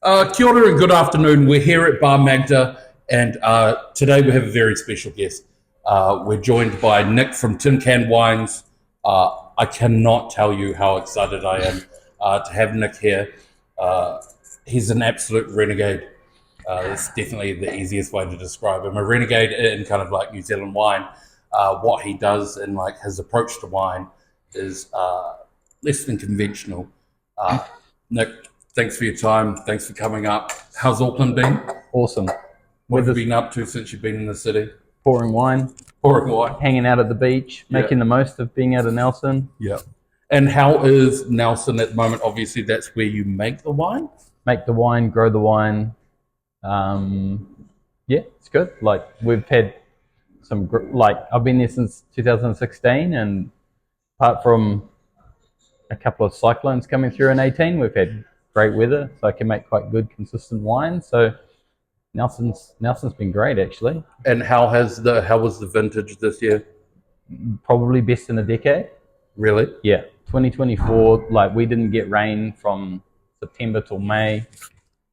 Kia ora and good afternoon. We're here at Bar Magda, and today we have a very special guest. We're joined by Nick from Tincan Wines. I cannot tell you how excited I am to have Nick here. He's an absolute renegade. That's definitely the easiest way to describe him. A renegade in kind of like New Zealand wine. What he does and like his approach to wine is less than conventional. Nick, thanks for your time. Thanks for coming up. How's Auckland been? Awesome. What have you been up to since you've been in the city? Pouring wine, Pouring wine. hanging out at the beach, Yeah. making the most of being out of Nelson. Yeah. And how is Nelson at the moment? Obviously, that's where you make the wine. Make the wine, grow the wine. Yeah, it's good. Like we've had I've been there since 2016, and apart from a couple of cyclones coming through in 18, we've had great weather, so I can make quite good, consistent wine. So Nelson's been great actually. And how was the vintage this year? Probably best in a decade. Really? Yeah, 2024. Like we didn't get rain from September till May,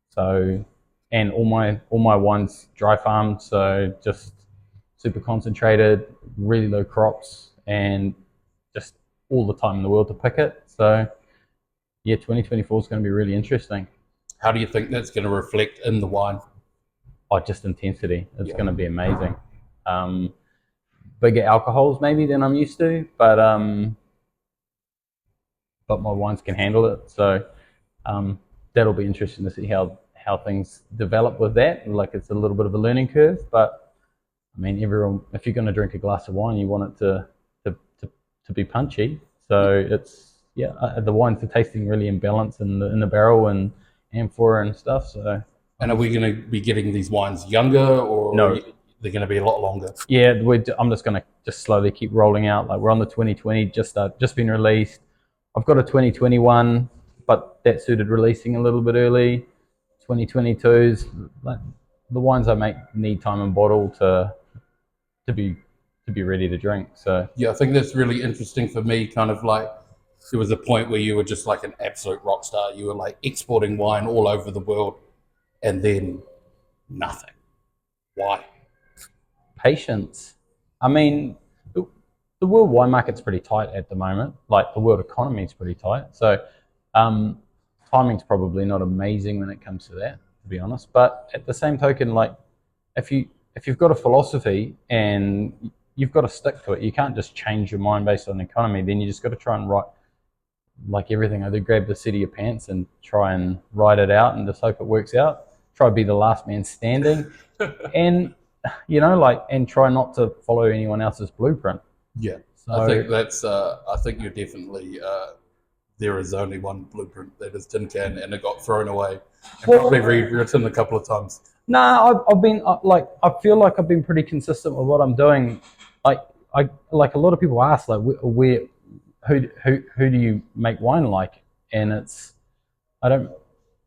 so and all my wines dry farmed, so just super concentrated, really low crops, and just all the time in the world to pick it. So yeah, 2024 is going to be really interesting. How do you think that's going to reflect in the wine? Oh, just intensity. It's going to be amazing. Bigger alcohols maybe than I'm used to, but my wines can handle it. So that'll be interesting to see how things develop with that. Like it's a little bit of a learning curve, but I mean, everyone, if you're going to drink a glass of wine, you want it to be punchy. So it's the wines are tasting really in balance in the barrel and amphora and stuff. So. And are we going to be getting these wines younger, or No. they're going to be a lot longer? Yeah, I'm just going to slowly keep rolling out. Like we're on the 2020, just been released. I've got a 2021, but that suited releasing a little bit early. 2022s, like the wines I make need time in bottle to be ready to drink. So Yeah, I think that's really interesting for me. Kind of like there was a point where you were just like an absolute rock star. You were like exporting wine all over the world, and then nothing. Why? patience. I mean, the world wine market's pretty tight at the moment. Like the world economy is pretty tight. So timing's probably not amazing when it comes to that, to be honest. But at the same token, like if you've got a philosophy and you've got to stick to it, you can't just change your mind based on the economy. Then you just got to try and write like everything I do, grab the seat of your pants and try and write it out and just hope it works out. Try to be the last man standing, and and try not to follow anyone else's blueprint. Yeah, So I think that's. I think you're definitely. There is only one blueprint, that is Tin Can, and it got thrown away and probably rewritten a couple of times. I've been I feel like I've been pretty consistent with what I'm doing. I like a lot of people ask like where who do you make wine like, and it's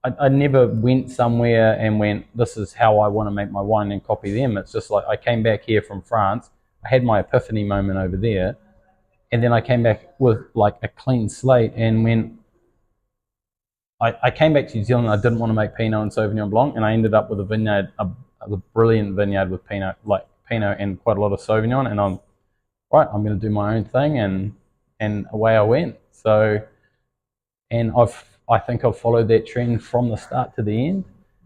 I never went somewhere and went, this is how I want to make my wine and copy them. It's just like I came back here from France, I had my epiphany moment over there, and then I came back with like a clean slate and went, I came back to New Zealand, I didn't want to make Pinot and Sauvignon Blanc, and I ended up with a vineyard, a brilliant vineyard with Pinot and quite a lot of Sauvignon, and I'm going to do my own thing, and away I went. So, and I think I've followed that trend from the start to the end.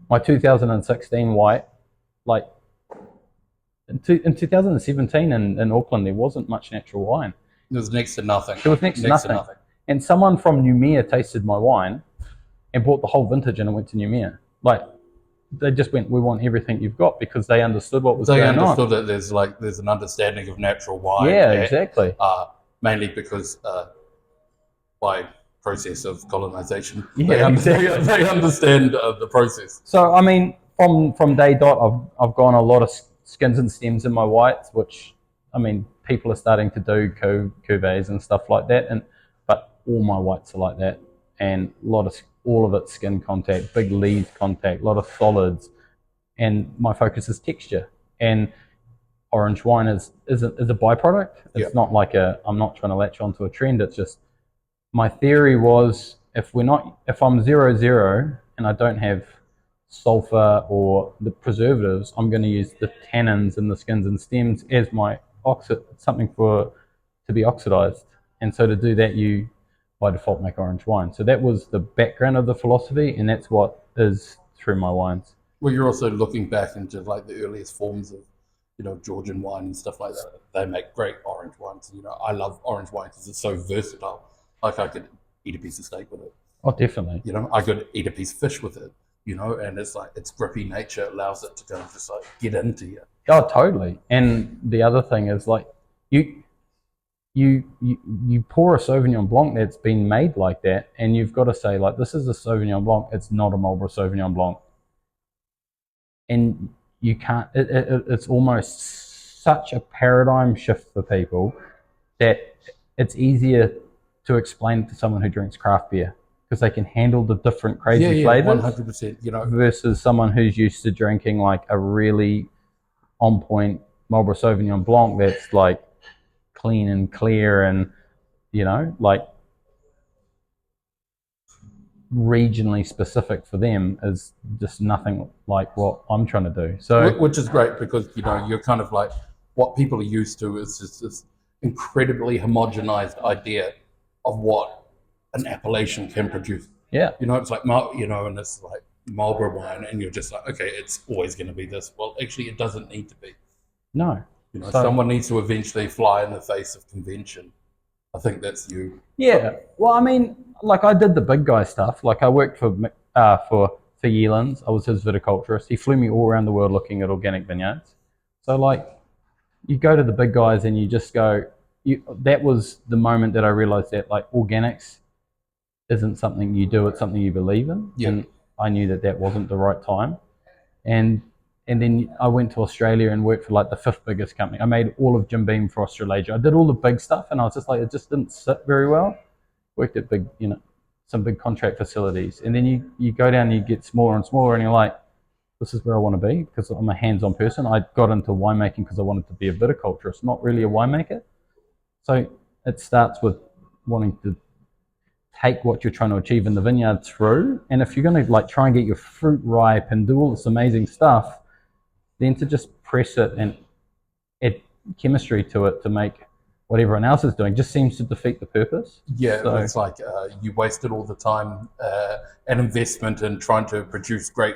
My 2016 white, like in 2017 in Auckland, there wasn't much natural wine. It was next to nothing. It was next to nothing. And someone from Noumea tasted my wine and bought the whole vintage, and it went to Noumea. Like they just went, we want everything you've got, because they understood what was going on. They understood that there's an understanding of natural wine. Yeah, exactly. Mainly because by process of colonization, Yeah, exactly. They understand the process. So I mean, from day dot, I've gone a lot of skins and stems in my whites, which I mean, people are starting to do cuvées and stuff like that, but all my whites are like that, and all of it skin contact, big leaves contact, a lot of solids, and my focus is texture. And orange wine is a byproduct. It's not like I'm not trying to latch onto a trend. It's just my theory was if I'm 0-0 and I don't have sulfur or the preservatives, I'm going to use the tannins and the skins and stems as my something for to be oxidized. And so to do that, you by default make orange wine. So that was the background of the philosophy, and that's what is through my wines. Well, you're also looking back into like the earliest forms of, Georgian wine and stuff like that. They make great orange wines. I love orange wine because it's so versatile. Like I could eat a piece of steak with it. Oh, definitely. I could eat a piece of fish with it. And it's like its grippy nature allows it to kind of just like get into you. Oh, totally. And the other thing is like you pour a Sauvignon Blanc that's been made like that, and you've got to say like this is a Sauvignon Blanc. It's not a Marlborough Sauvignon Blanc, and you can't. It's almost such a paradigm shift for people that it's easier to explain to someone who drinks craft beer because they can handle the different crazy flavors. 100%. Versus someone who's used to drinking like a really on point Marlborough Sauvignon Blanc that's like clean and clear and like regionally specific for them is just nothing like what I'm trying to do. So which is great because you're kind of like what people are used to is just this incredibly homogenized idea of what an appellation can produce. Yeah. It's like and it's like Marlborough wine, and you're just like, okay, it's always going to be this. Well, actually, it doesn't need to be. No. Someone needs to eventually fly in the face of convention. I think that's you. Yeah. Well, I mean, like I did the big guy stuff. Like I worked for Yealands. I was his viticulturist. He flew me all around the world looking at organic vineyards. So like, you go to the big guys and you just go. That was the moment that I realized that like organics isn't something you do; it's something you believe in. Yeah. And I knew that wasn't the right time. And then I went to Australia and worked for like the 5th biggest company. I made all of Jim Beam for Australasia. I did all the big stuff, and I was just like, it just didn't sit very well. Worked at big, some big contract facilities, and then you go down and you get smaller and smaller, and you're like, this is where I want to be because I'm a hands-on person. I got into winemaking because I wanted to be a viticulturist, not really a winemaker. So it starts with wanting to take what you're trying to achieve in the vineyard through, and if you're going to like try and get your fruit ripe and do all this amazing stuff, then to just press it and add chemistry to it to make what everyone else is doing just seems to defeat the purpose. Yeah, so it's like you wasted all the time and investment in trying to produce great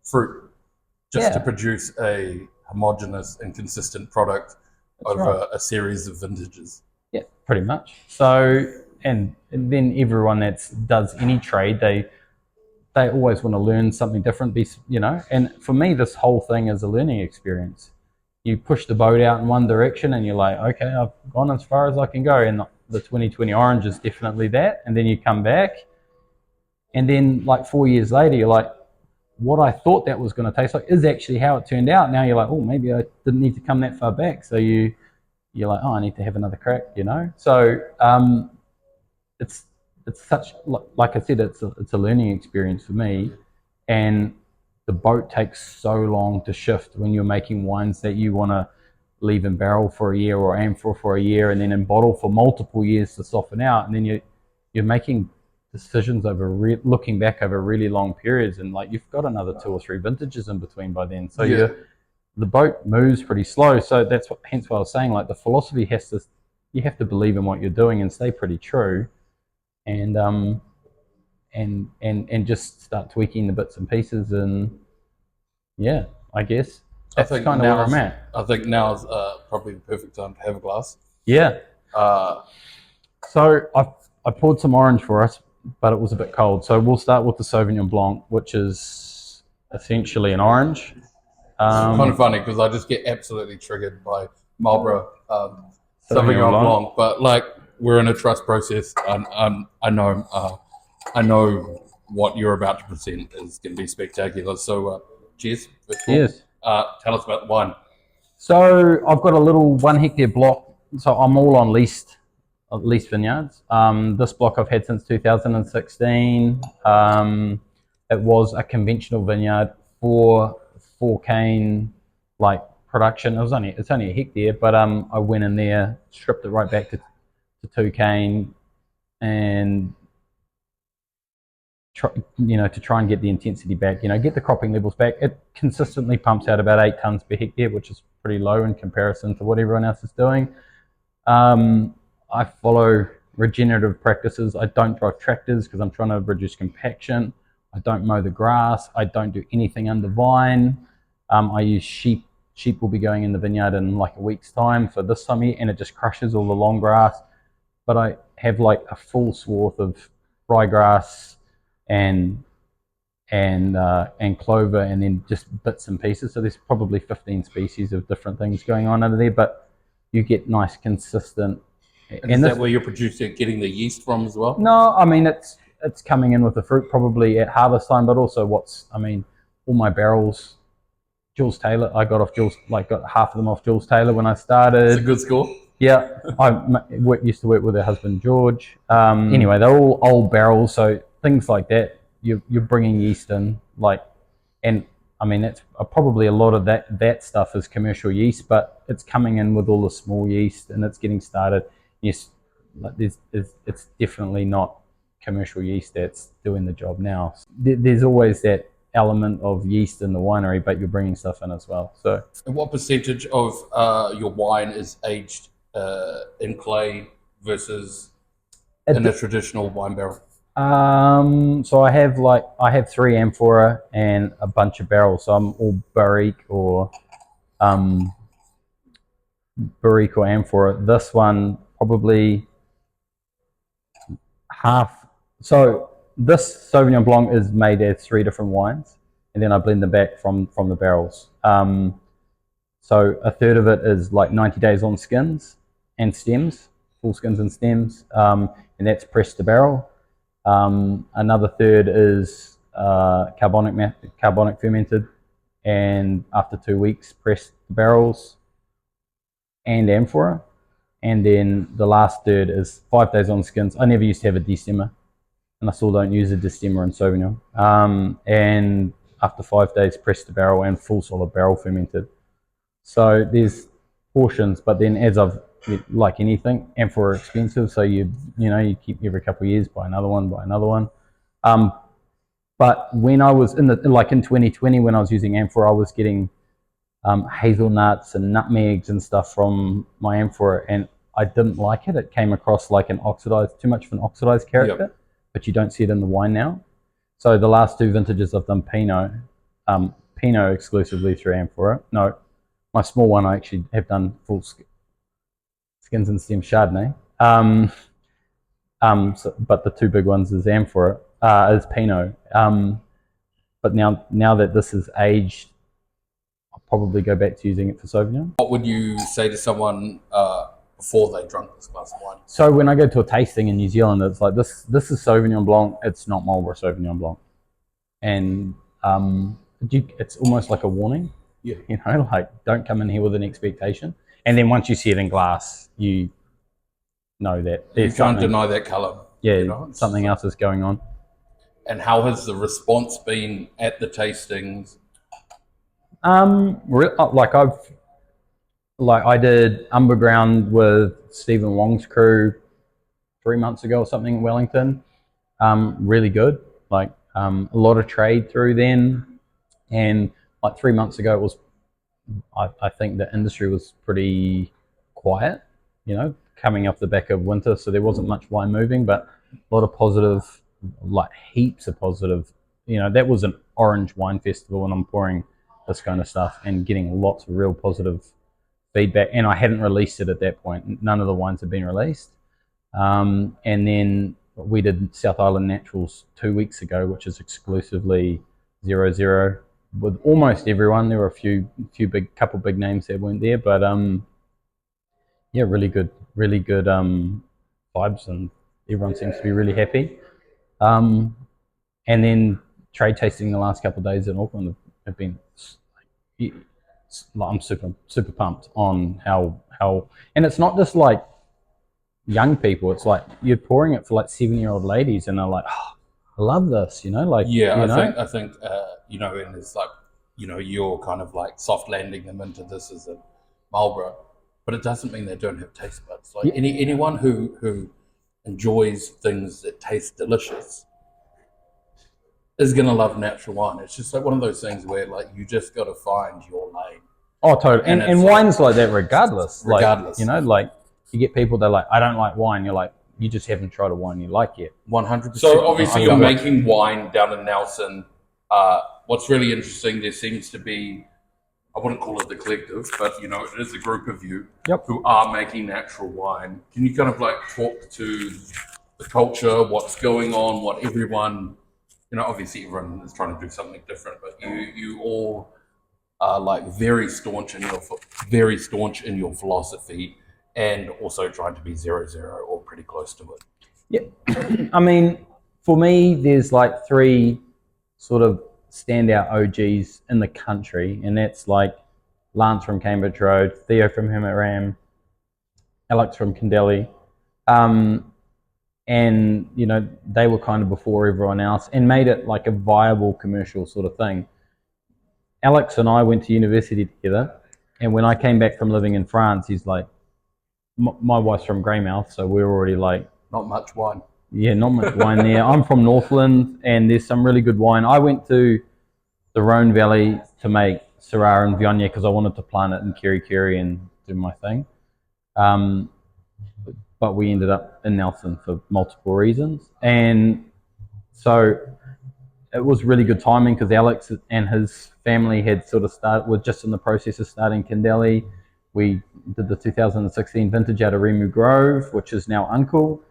fruit just to produce a homogenous and consistent product over a series of vintages. Yeah, pretty much. So, and then everyone that does any trade, they always want to learn something different, and for me, this whole thing is a learning experience. You push the boat out in one direction and you're like, okay, I've gone as far as I can go. And the 2020 orange is definitely that. And then you come back and then like 4 years later, you're like, what I thought that was going to taste like is actually how it turned out. Now you're like, oh, maybe I didn't need to come that far back. So you're like, oh, I need to have another crack, So it's such, like I said, it's a learning experience for me, and the boat takes so long to shift when you're making wines that you want to leave in barrel for a year or amphora for a year and then in bottle for multiple years to soften out, and then you're making decisions over looking back over really long periods, and like you've got another 2 or 3 vintages in between by then, so the boat moves pretty slow. So hence why I was saying like the philosophy you have to believe in what you're doing and stay pretty true. And just start tweaking the bits and pieces, and I guess that's kind of where I'm at. I think now is probably the perfect time to have a glass. Yeah. So I poured some orange for us, but it was a bit cold. So we'll start with the Sauvignon Blanc, which is essentially an orange. It's kind of funny because I just get absolutely triggered by Marlborough Sauvignon Blanc, but like, we're in a trust process. I know what you're about to present is going to be spectacular. So, cheers. Cheers. Tell us about the wine. So I've got a little 1 hectare block. So I'm all on leased vineyards. This block I've had since 2016. It was a conventional vineyard for 4 cane like production. It's only a hectare, but I went in there, stripped it right back to 2 cane, and to try and get the intensity back, get the cropping levels back. It consistently pumps out about 8 tons per hectare, which is pretty low in comparison to what everyone else is doing. I follow regenerative practices. I don't drive tractors because I'm trying to reduce compaction. I don't mow the grass. I don't do anything under vine. I use sheep. Sheep will be going in the vineyard in like a week's time for this time of year, and it just crushes all the long grass. But I have like a full swath of ryegrass and clover, and then just bits and pieces. So there's probably 15 species of different things going on under there, but you get nice, consistent. And is that where you're getting the yeast from as well? No, I mean it's coming in with the fruit probably at harvest time, but also all my barrels. Jules Taylor, I got half of them off Jules Taylor when I started. It's a good score. Yeah, I used to work with her husband George. Anyway, they're all old barrels, so things like that. You're bringing yeast in, and I mean that's probably a lot of that stuff is commercial yeast, but it's coming in with all the small yeast and it's getting started. Yes, it's definitely not commercial yeast that's doing the job now. There's always that element of yeast in the winery, but you're bringing stuff in as well. So, and what percentage of your wine is aged in clay versus in a traditional wine barrel? So I have 3 amphora and a bunch of barrels. So I'm all barrique or amphora. This one probably half. So this Sauvignon Blanc is made as 3 different wines, and then I blend them back from the barrels. So a third of it is like 90 days on skins and stems, full skins and stems, and that's pressed to barrel. Another third is carbonic fermented, and after 2 weeks pressed to barrels and amphora. And then the last third is 5 days on skins. I never used to have a destemmer, and I still don't use a destemmer in Sauvignon. And after 5 days pressed to barrel and full solid barrel fermented. So there's portions, but then as I've, like anything, amphora are expensive, so you keep every couple of years, buy another one. But when I was in 2020, when I was using amphora, I was getting hazelnuts and nutmegs and stuff from my amphora, and I didn't like it. It came across like too much of an oxidized character. Yep. But you don't see it in the wine now. So the last 2 vintages I've done Pinot exclusively through amphora. No, my small one I actually have done full skins and stem Chardonnay. But the 2 big ones is amphora, is Pinot. But now that this is aged, I'll probably go back to using it for Sauvignon. What would you say to someone before they drank this glass of wine? So when I go to a tasting in New Zealand, it's like this is Sauvignon Blanc. It's not Marlborough Sauvignon Blanc, and it's almost like a warning. Yeah. Like don't come in here with an expectation, and then once you see it in glass, you know that you can't deny that color. Yeah, something else is going on. And how has the response been at the tastings? I did Underground with Stephen Wong's crew 3 months ago or something in Wellington. Really good. A lot of trade through then, and 3 months ago it was. I think the industry was pretty quiet, coming off the back of winter, so there wasn't much wine moving, but a lot of positive, heaps of positive. That was an orange wine festival, and I'm pouring this kind of stuff and getting lots of real positive feedback. And I hadn't released it at that point. None of the wines had been released. And then we did South Island Naturals 2 weeks ago, which is exclusively 0.0 with almost everyone. There were a couple big names that weren't there, but yeah, really good vibes, and everyone seems to be really happy. And then trade tasting the last couple of days in Auckland have been. I'm super pumped on how, and it's not just like young people. It's like you're pouring it for 7-year-old ladies, and they're like, oh, I love this, I think and it's you're kind of soft landing them into this as a Marlborough, but it doesn't mean they don't have taste buds. Anyone who enjoys things that taste delicious is gonna love natural wine. It's just like one of those things where like you just got to find your lane. Oh, totally. And wine's like that regardless. Regardless. Like, you know, like you get people that are like, I don't like wine. You're like, you just haven't tried a wine you like yet. 100%. So obviously you're making wine down in Nelson. What's really interesting, there seems to be, I wouldn't call it the collective, but you know, it is a group of you who are making natural wine. Can you kind of like talk to the culture, what's going on, what everyone, you know, obviously everyone is trying to do something different, but you all are like very staunch in your philosophy, and also trying to be 0-0 or pretty close to it. Yeah, I mean, for me, there's like three sort of standout OGs in the country, and that's like Lance from Cambridge Road, Theo from Hermit Ram, Alex from Kindelly. And you know, they were kind of before everyone else and made it like a viable commercial sort of thing. Alex and I went to university together, and when I came back from living in France, he's like, my wife's from Greymouth, so we're already like, not much wine. Yeah, not much wine there. I'm from Northland, and there's some really good wine. I went to the Rhone Valley to make Syrah and Viognier because I wanted to plant it in Kerry and do my thing. But we ended up in Nelson for multiple reasons. And so it was really good timing because Alex and his family had sort of were just in the process of starting Kindelly. We did the 2016 vintage out of Remu Grove, which is now Uncle,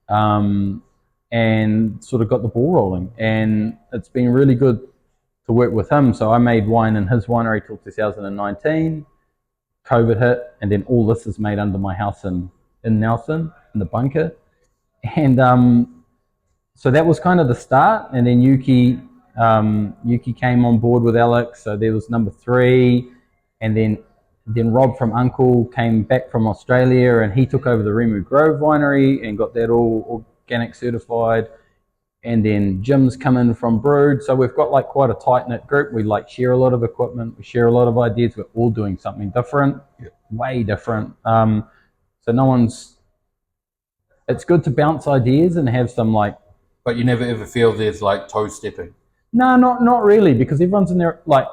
and sort of got the ball rolling. And it's been really good to work with him. So I made wine in his winery till 2019. COVID hit, and then all this is made under my house in Nelson, in the bunker. And so that was kind of the start. And then Yuki came on board with Alex. So there was number 3. And then Rob from Uncle came back from Australia, and he took over the Remu Grove winery and got that all organic certified. And then Jim's come in from Brood. So we've got like quite a tight-knit group. We like share a lot of equipment. We share a lot of ideas. We're all doing something different, way different. So no one's, it's good to bounce ideas and have some like. But you never ever feel there's like toe stepping? No, not really, because everyone's in there, like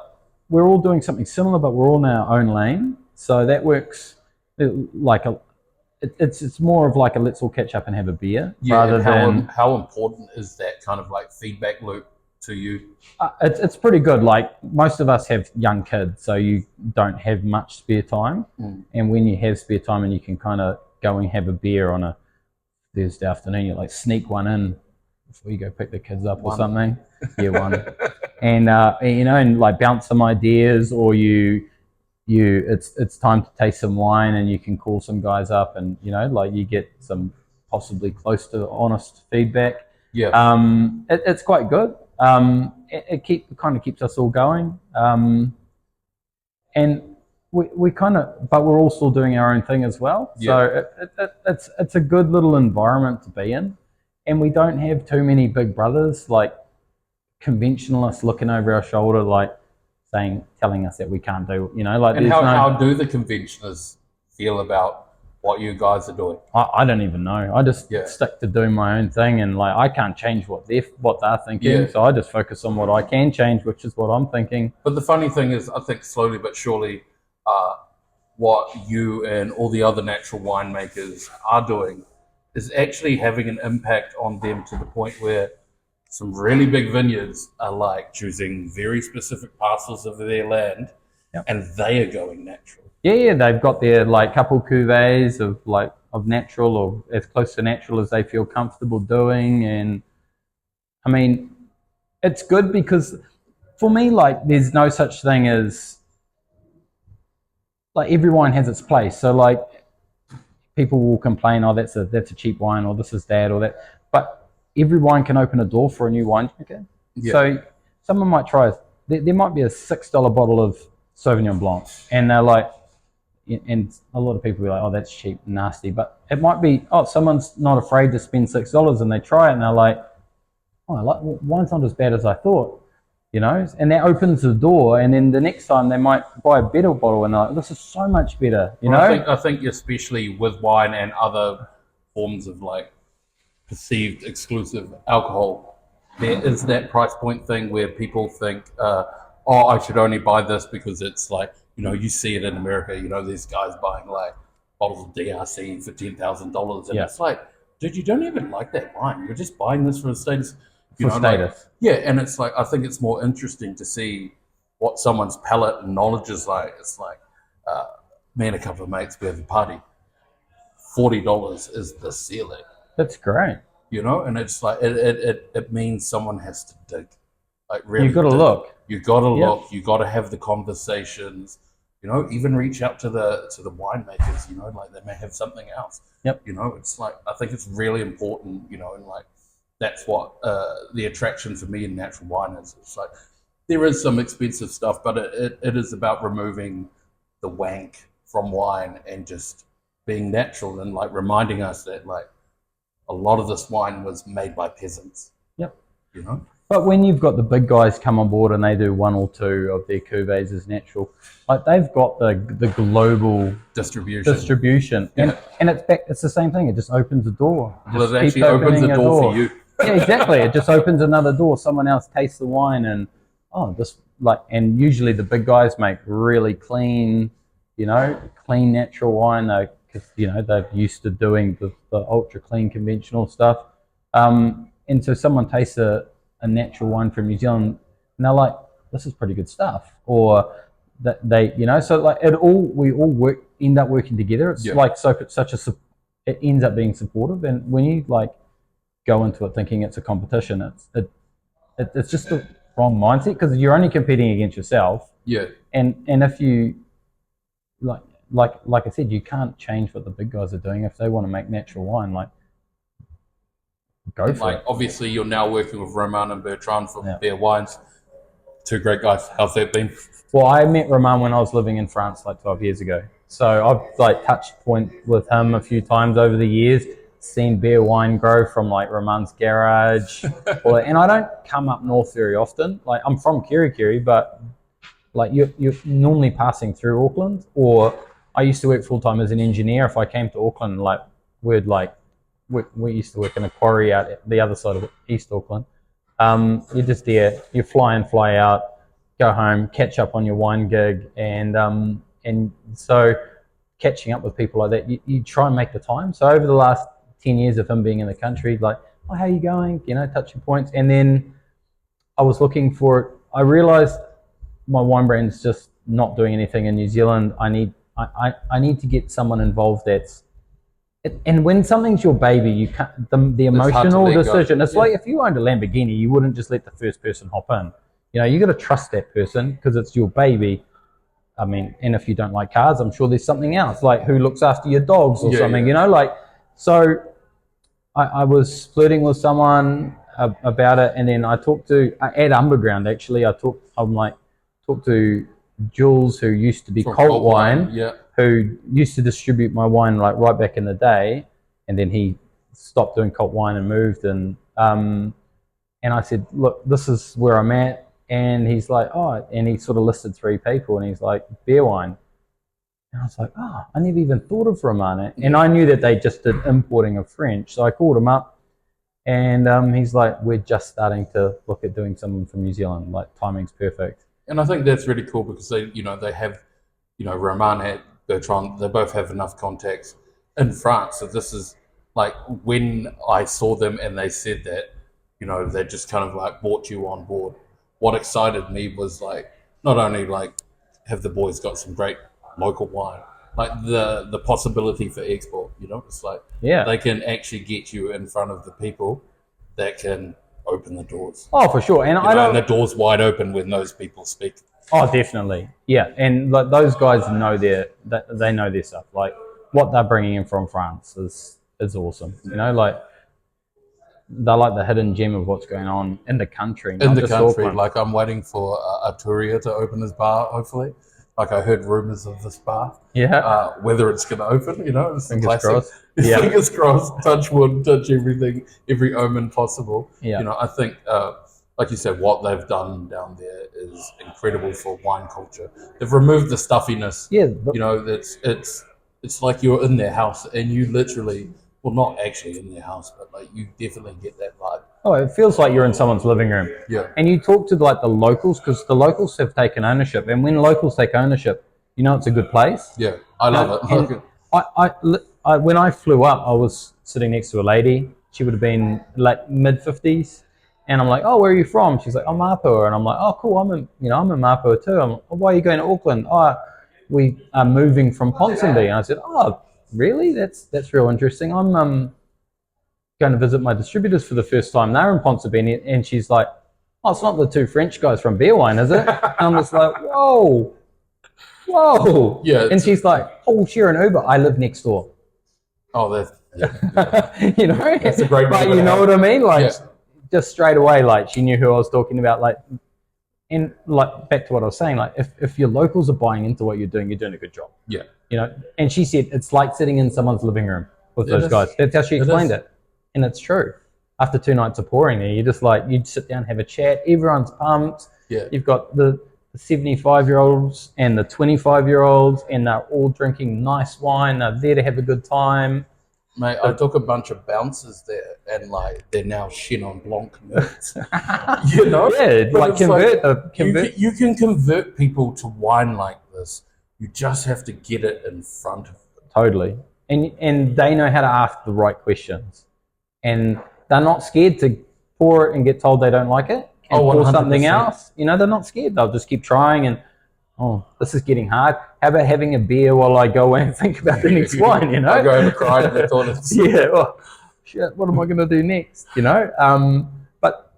we're all doing something similar, but we're all in our own lane. So that works like it's more of like a let's all catch up and have a beer rather than. How important is that kind of like feedback loop to you? It's pretty good. Like most of us have young kids, so you don't have much spare time. And when you have spare time and you can kind of go and have a beer on a Thursday afternoon, you like sneak one in before you go pick the kids up or something. Yeah, one. And you know, and like bounce some ideas, or it's time to taste some wine, and you can call some guys up, and you know, like you get some possibly close to honest feedback. Yeah. It's quite good. It kind of keeps us all going. And we kind of, but we're all still doing our own thing as well. Yeah. So it's a good little environment to be in, and we don't have too many big brothers like conventionalists looking over our shoulder, like telling us that we can't do, you know, like. And how do the conventioners feel about what you guys are doing? I don't even know. I just stick to doing my own thing, and like I can't change what they're thinking. Yeah. So I just focus on what I can change, which is what I'm thinking. But the funny thing is, I think slowly but surely, what you and all the other natural winemakers are doing is actually having an impact on them, to the point where some really big vineyards are like choosing very specific parcels of their land, and they are going natural. Yeah, they've got their like couple cuvées of natural, or as close to natural as they feel comfortable doing. And I mean, it's good because for me, like, there's no such thing as, like, every wine has its place. So like people will complain, oh, that's a cheap wine, or this is that or that, but every wine can open a door for a new winemaker. Yeah. So someone might try, there might be a $6 bottle of Sauvignon Blanc, and they're like, and a lot of people be like, oh, that's cheap, nasty. But it might be, oh, someone's not afraid to spend $6, and they try it, and they're like, oh, wine's not as bad as I thought, you know? And that opens the door, and then the next time they might buy a better bottle, and they're like, this is so much better, you know? I think especially with wine and other forms of like perceived exclusive alcohol, there is that price point thing where people think, oh, I should only buy this because it's like, you see it in America, these guys buying like bottles of DRC for $10,000. And Yeah. it's like, dude, you don't even like that wine. You're just buying this for the status. For status. Yeah, and it's like, I think it's more interesting to see what someone's palate and knowledge is like. It's like, me and a couple of mates, we have a party. $40 is the ceiling. That's great. And it's like it means someone has to dig. Like really, You've got to look. You got to look. You got to have the conversations. Even reach out to the winemakers. Like they may have something else. Yep. It's like I think it's really important. And like that's what the attraction for me in natural wine is. It's like there is some expensive stuff, but it is about removing the wank from wine and just being natural and like reminding us that like a lot of this wine was made by peasants. Yep. But when you've got the big guys come on board and they do one or two of their cuvées as natural, like they've got the global distribution, yeah. and it's the same thing. It just opens the door. Well, it actually opens the door for you. Yeah, exactly. It just opens another door. Someone else tastes the wine, and and usually the big guys make really clean, clean natural wine. Because they're used to doing the ultra clean conventional stuff, and so someone tastes a natural wine from New Zealand, and they're like, "This is pretty good stuff," or that they, so like we all end up working together. It's like it ends up being supportive, and when you like go into it thinking it's a competition, it's just the wrong mindset because you're only competing against yourself. Yeah, and if you like I said, you can't change what the big guys are doing. If they want to make natural wine, like go for it. Obviously, you're now working with Roman and Bertrand from Beer Wines. Two great guys. How's that been? Well, I met Roman when I was living in France like 12 years ago. So I've like touched point with him a few times over the years. Seen Beer Wine grow from like Roman's garage, and I don't come up north very often. Like I'm from Kirikiri, but like you're normally passing through Auckland or. I used to work full time as an engineer. If I came to Auckland, like we used to work in a quarry out at the other side of East Auckland. You're just there. You fly in, fly out, go home, catch up on your wine gig, and so catching up with people like that, you try and make the time. So over the last 10 years of him being in the country, like, oh, how are you going? Touching points, and then I was looking for it. I realized my wine brand's just not doing anything in New Zealand. I need to get someone involved and when something's your baby, you can't the emotional decision. It's like if you owned a Lamborghini, you wouldn't just let the first person hop in. You got to trust that person because it's your baby. I mean, and if you don't like cars, I'm sure there's something else like who looks after your dogs or something. So I was flirting with someone about it, and then I talked to at Underground. Actually, I talked to Jules, who used to be Cult Wine, who used to distribute my wine like right back in the day, and then he stopped doing Cult Wine and moved. And I said, look, this is where I'm at, and he's like, oh, and he sort of listed 3 people, and he's like, Beer Wine, and I was like, oh, I never even thought of Romana, and I knew that they just did importing of French, so I called him up, and he's like, we're just starting to look at doing something from New Zealand, like timing's perfect. And I think that's really cool because they have, Roman and Bertrand, they both have enough contacts in France. So this is like when I saw them and they said that, they just kind of like brought you on board. What excited me was like, not only like have the boys got some great local wine, like the possibility for export, it's like they can actually get you in front of the people that can open the doors. Oh, for sure. And and the door's wide open when those people speak. Oh, definitely. Yeah. And like those guys know they know their stuff. Like what they're bringing in from France is awesome. Like they're like the hidden gem of what's going on in the country. In the country. Like I'm waiting for Arturia to open his bar, hopefully. Like I heard rumors of this bar. Yeah. Whether it's going to open, it's fingers crossed. Yeah. Fingers crossed. Touch wood. Touch everything. Every omen possible. Yeah. I think, like you said, what they've done down there is incredible for wine culture. They've removed the stuffiness. Yeah. It's like you're in their house, and you literally, well, not actually in their house, but like you definitely get that vibe. Oh, it feels like you're in someone's living room. Yeah. And you talk to like the locals, because the locals have taken ownership. And when locals take ownership, you know it's a good place. Yeah, I love And it. when I flew up, I was sitting next to a lady. She would have been like mid-50s. And I'm like, oh, where are you from? She's like, I'm Mapua. And I'm like, oh, cool. I'm in Mapua too. I'm like, oh, why are you going to Auckland? Oh, we are moving from Ponsonby. And I said, oh, really? That's real interesting. I'm going to visit my distributors for the first time. They're in Ponsonby. And she's like, oh, it's not the two French guys from Beer Wine, is it? And I'm just like, whoa. Yeah. And she's like, oh, we'll share an Uber. I live next door. Oh, that's yeah. You know, That's a great. but you know what I mean? Like, Yeah. just straight away, like she knew who I was talking about. Like, and like back to what I was saying, like if your locals are buying into what you're doing a good job. Yeah. You know, and she said it's like sitting in someone's living room with those is. guys. That's how she explained is. it, and it's true. After 2 nights of pouring there, you just like you'd sit down, have a chat. Everyone's pumped. Yeah. You've got the 75-year-olds and the 25-year-olds, and they're all drinking nice wine. They're there to have a good time. Mate, I took a bunch of bouncers there, and like they're now Chenin Blanc converts. You know, Yeah, But like it's convert. You can convert people to wine like this. You just have to get it in front of them. Totally. And they know how to ask the right questions. And they're not scared to pour it and get told they don't like it and pour something 100%. else. You know, they're not scared. They'll just keep trying and, oh, this is getting hard. How about having a beer while I go away and think about the next wine, you know? I go home and cry in the toilets. Yeah, well, shit, what am I going to do next, you know? But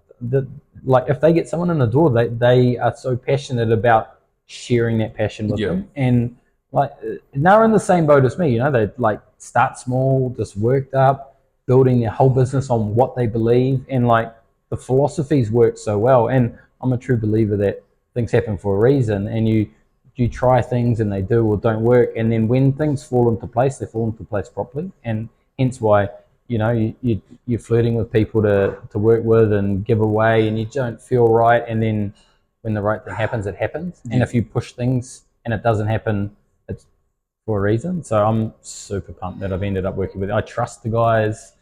like if they get someone in the door, they are so passionate about sharing that passion with them. And like they're in the same boat as me, you know, they like start small, just worked up, building their whole business on what they believe, and like the philosophies work so well. And I'm a true believer that things happen for a reason, and you try things and they do or don't work, and then when things fall into place, they fall into place properly. And hence why, you know, you're flirting with people to work with and give away, and you don't feel right, and then when the right thing happens, it happens. And if you push things and it doesn't happen, it's for a reason. So I'm super pumped that I've ended up working with. I trust the guys.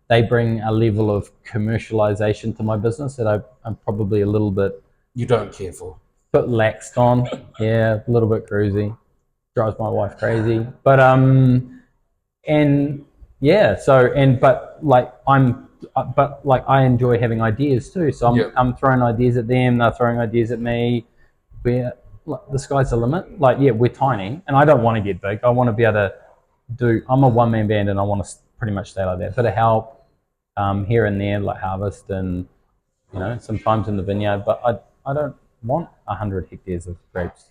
They bring a level of commercialization to my business that I'm probably a little bit You don't care for. bit laxed on. Yeah, a little bit cruisy. Drives my wife crazy. But and yeah, but I enjoy having ideas too. So I'm throwing ideas at them, they're throwing ideas at me. The sky's the limit. Like, yeah, we're tiny and I don't want to get big. I want to be able to I'm a one-man band and I want to pretty much stay like that. Bit of help here and there, like harvest and, you know, sometimes in the vineyard, but I don't want 100 hectares of grapes.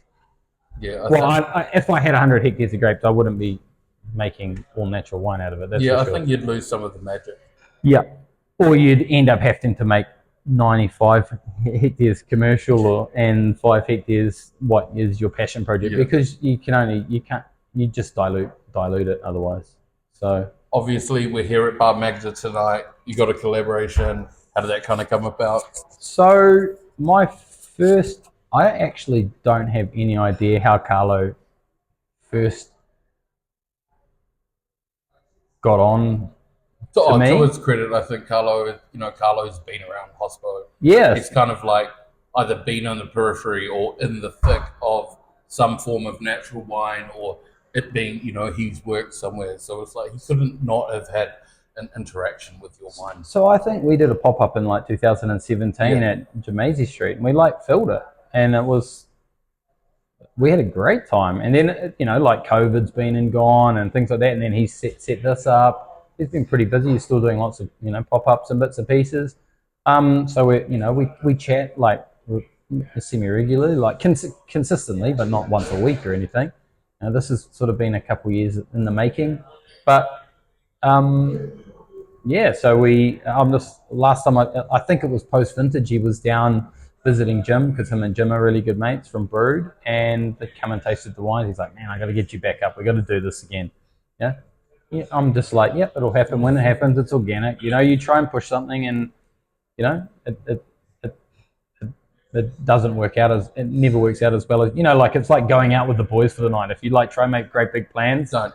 Yeah. If I had 100 hectares of grapes, I wouldn't be making all natural wine out of it. That's I for sure. think you'd lose some of the magic. Yeah, or you'd end up having to make 95 hectares commercial, and 5 hectares what is your passion project, because you just dilute it otherwise. So obviously we're here at Bar Magda tonight. You got a collaboration. How did that kind of come about? So I actually don't have any idea how Carlo first got on to me. To his credit, I think Carlo's been around Hospo. Yes. He's kind of like either been on the periphery or in the thick of some form of natural wine, or it being, he's worked somewhere. So it's like he couldn't not have had an interaction with your wine. So I think we did a pop-up in like 2017 at Jamaica Street, and we filled it, and we had a great time. And then, like COVID's been and gone and things like that, and then he set this up. He's been pretty busy. He's still doing lots of, pop-ups and bits and pieces. So we chat like semi-regularly, like consistently, but not once a week or anything. This has sort of been a couple of years in the making, but so last time I think it was post vintage, he was down visiting Jim, because him and Jim are really good mates from Brood, and they come and tasted the wine. He's like, man, I got to get you back up. We got to do this again. Yeah. I'm just like, yep, it'll happen when it happens. It's organic. You try and push something, and it doesn't work out it never works out as well as, like it's like going out with the boys for the night. If you try and make great big plans, and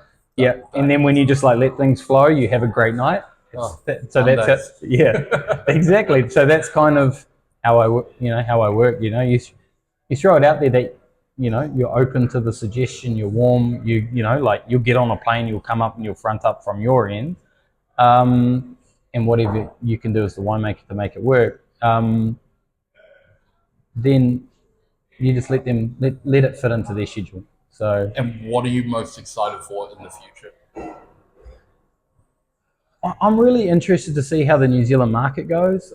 then when you just let things flow, you have a great night. So that's it. Yeah, exactly. So that's kind of how I work. How I work. You throw it out there that you're open to the suggestion. You're warm. Like you'll get on a plane. You'll come up and you'll front up from your end. And whatever you can do as the winemaker to make it work. Then you just let it fit into their schedule. So. And what are you most excited for in the future? I'm really interested to see how the New Zealand market goes.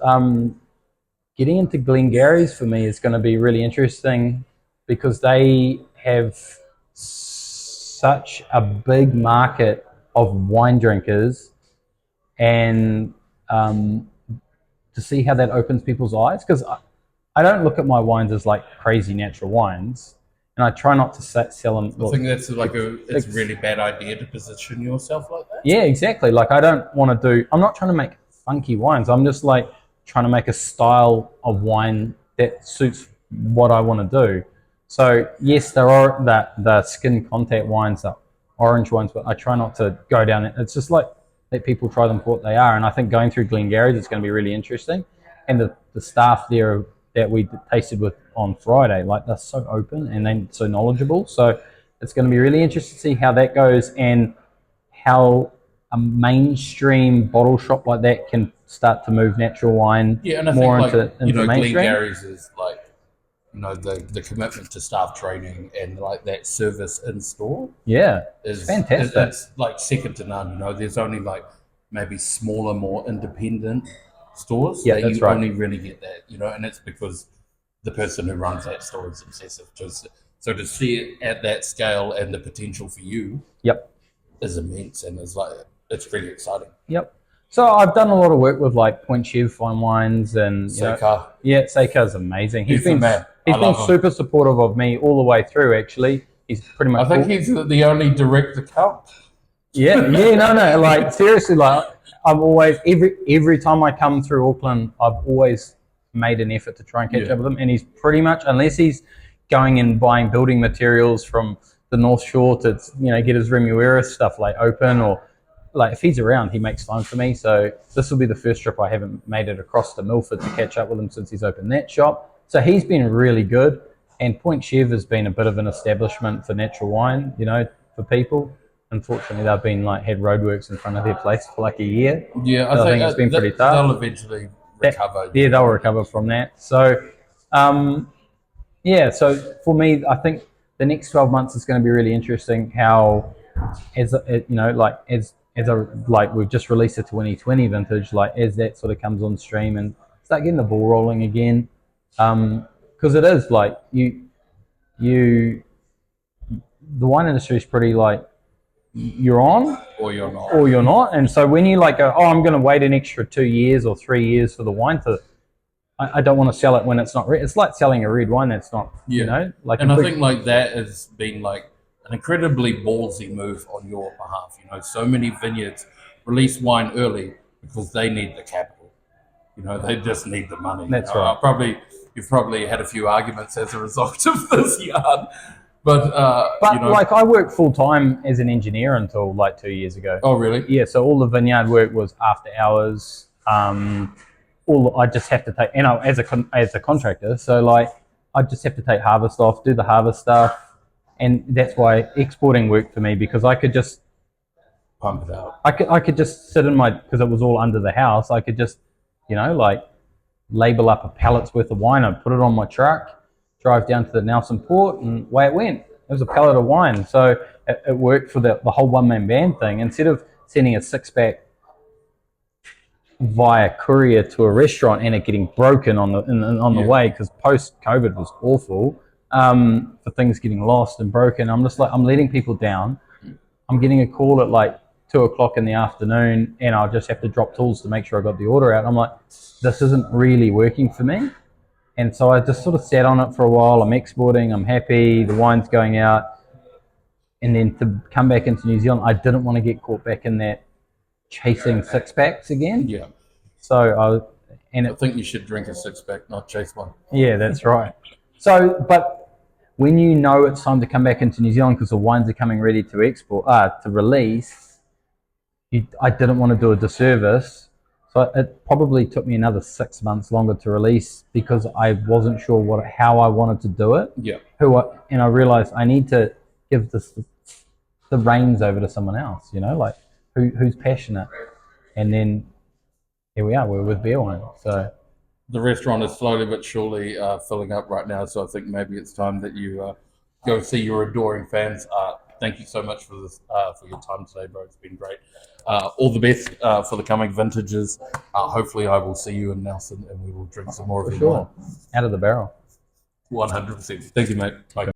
Getting into Glengarry's for me is going to be really interesting because they have such a big market of wine drinkers, and to see how that opens people's eyes, because I don't look at my wines as like crazy natural wines, and I try not to sell them. I think that's it's a really bad idea to position yourself like that. Yeah, exactly. Like I'm not trying to make funky wines. I'm just like trying to make a style of wine that suits what I want to do. So yes, there are the skin contact wines, the orange ones, but I try not to go down it. It's just like let people try them for what they are. And I think going through Glengarry's is going to be really interesting. And the staff there that we tasted with on Friday, like they're so open and they're so knowledgeable. So it's going to be really interesting to see how that goes and how a mainstream bottle shop like that can start to move natural wine more into mainstream. Glengarry's is like, the commitment to staff training and like that service in store. Yeah, is fantastic. It's like second to none. There's only like maybe smaller, more independent stores that you only really get that. And it's because the person who runs that store is obsessive. So to see it at that scale and the potential for you, is immense, and it's really exciting. Yep. So I've done a lot of work with like Point Chev Fine Wines and Seika. Seika's amazing. He's been super him. supportive of me all the way through. Actually, he's pretty much. I think he's the only direct account. No. Like seriously, like I'm always every time I come through Auckland, I've always made an effort to try and catch up with him, and he's pretty much, unless he's going and buying building materials from the North Shore to get his Remuera stuff like open, or like if he's around, he makes time for me. So this will be the first trip I haven't made it across to Milford to catch up with him since he's opened that shop. So he's been really good, and Point Chev has been a bit of an establishment for natural wine, for people. Unfortunately, they've been had roadworks in front of their place for like a year. Yeah, I think it's been pretty tough. They'll eventually recover. They'll recover from that. So, so for me, I think the next 12 months is going to be really interesting. How, we've just released a 2020 vintage, as that sort of comes on stream and start getting the ball rolling again, because it is the wine industry is pretty you're on or you're not, and so when you go, I'm going to wait an extra 2 years or 3 years for the wine to, I don't want to sell it when it's not red. It's like selling a red wine that's not, and I think that has been an incredibly ballsy move on your behalf. So many vineyards release wine early because they need the capital. They just need the money. That's right. You've probably had a few arguments as a result of this yard. But I worked full time as an engineer until 2 years ago. Oh, really? Yeah. So all the vineyard work was after hours. I just have to take, as a contractor. So I just have to take harvest off, do the harvest stuff, and that's why exporting worked for me, because I could just pump it out. I could just sit in because it was all under the house. I could just label up a pallet's worth of wine. I'd put it on my truck, drive down to the Nelson port, and away it went. It was a pallet of wine. So it worked for the whole one-man band thing. Instead of sending a 6-pack via courier to a restaurant and it getting broken on the way, because post-COVID was awful, for things getting lost and broken. I'm just I'm letting people down. I'm getting a call at 2 o'clock in the afternoon, and I'll just have to drop tools to make sure I got the order out. I'm like, this isn't really working for me. And so I just sort of sat on it for a while. I'm exporting, I'm happy, the wine's going out. And then to come back into New Zealand, I didn't want to get caught back in that chasing 6-packs again. Yeah. So I think you should drink a 6-pack, not chase one. Yeah, that's right. So, but when it's time to come back into New Zealand because the wines are coming ready to export, to release, I didn't want to do a disservice. So it probably took me another 6 months longer to release because I wasn't sure how I wanted to do it. Yeah. And I realized I need to give the reins over to someone else, like who's passionate. And then here we are, we're with Beer Wine. So the restaurant is slowly but surely filling up right now. So I think maybe it's time that you go see your adoring fans. Thank you so much for this, for your time today, bro. It's been great. All the best for the coming vintages. Hopefully, I will see you in Nelson, and we will drink some more of for your sure, wine. out of the barrel. 100%. Thank you, mate. Bye.